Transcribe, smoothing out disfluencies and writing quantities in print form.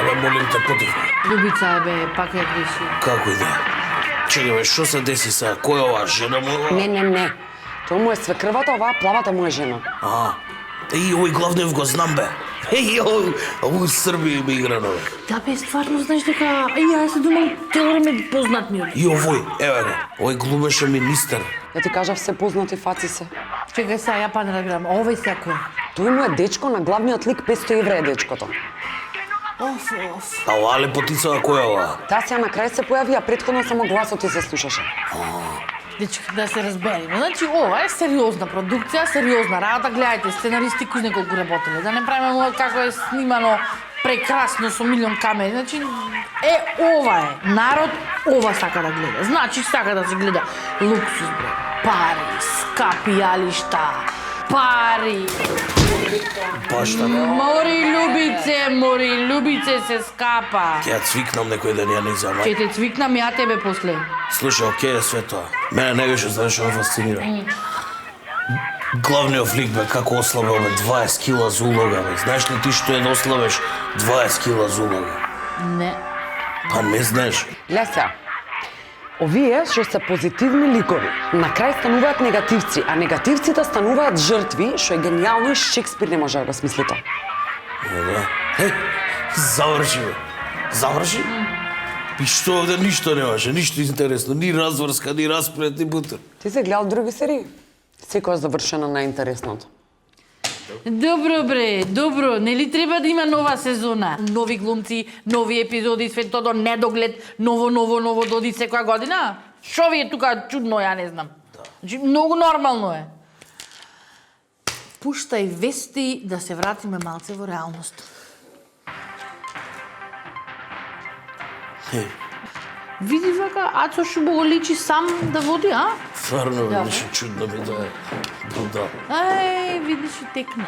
бе, молим те, потив. Љубица е бе, пак ја греши. Како и да е? Чекай, бе, што се деси сега? Кој е оваа жена му? Не. Тоа му е свекрвата, оваа плавата му е жена. Овој Главнев го знам, бе. Овој Србија ми играно, бе. Да бе, стварно знаеш дека јас се думам цело време познат ми е. И овој, еве го, овој глумеше министер. Ја ти кажав се познати фаци се. Чекај сега, ја па не разбирам. Овој секој. Тој му е дечко на главниот лик 500 евра е дечкото. Оф. А оваа лепотицава која е оваа? Таа сега на крај се појави, а претходно само гласот ти се слушаше. Дечки, да се разбериме. Значи, ова е сериозна продукција, сериозна работа. Гледајте, сценаристи кои неколку работеле. Да не правиме како е снимано прекрасно со милион камери. Значи, ова е. Народ ова сака да гледа. Значи, сака да се гледа луксус, бре. Пари, скапи јалишта, пари. Баш така. Мори, љубице се скапа. Ќе ја цвикнам некој ден, ја не знам. Ќе те цвикнам ја тебе после. Слушај, окей е све тоа. Мене највише знаеш што ме фасцинира. Главниот флик, бе, како ослабел, бе, 20 кила за улога, бе. Знаеш ли ти што е да ослабеш 20 кила за улога? Не. Па не знаеш. Гледа сега. Овие што се позитивни ликови, на крај стануваат негативци, а негативците стануваат жртви, што е генијално и Шекспир не може да го смисли тоа. Да. Заврши, бе. Заврши? И што овде ништо немаше, ништо интересно, ни разврска, ни распред, ни бутер. Ти се гледал други серии? Секоја завршена најинтересното. Добро бре, добро, нели треба да има нова сезона? Нови глумци, нови епизоди, све тоа до недоглед, ново доди секоја година? Шо ви е тука чудно, ја не знам. Значи, многу нормално е. Пуштај вести да се вратиме малце во реалност. Види вака, Ацо Шубо го личи сам да води, а? Стварно, Да, беше чудно ми да е. Брутално. Ај, видиш и текна.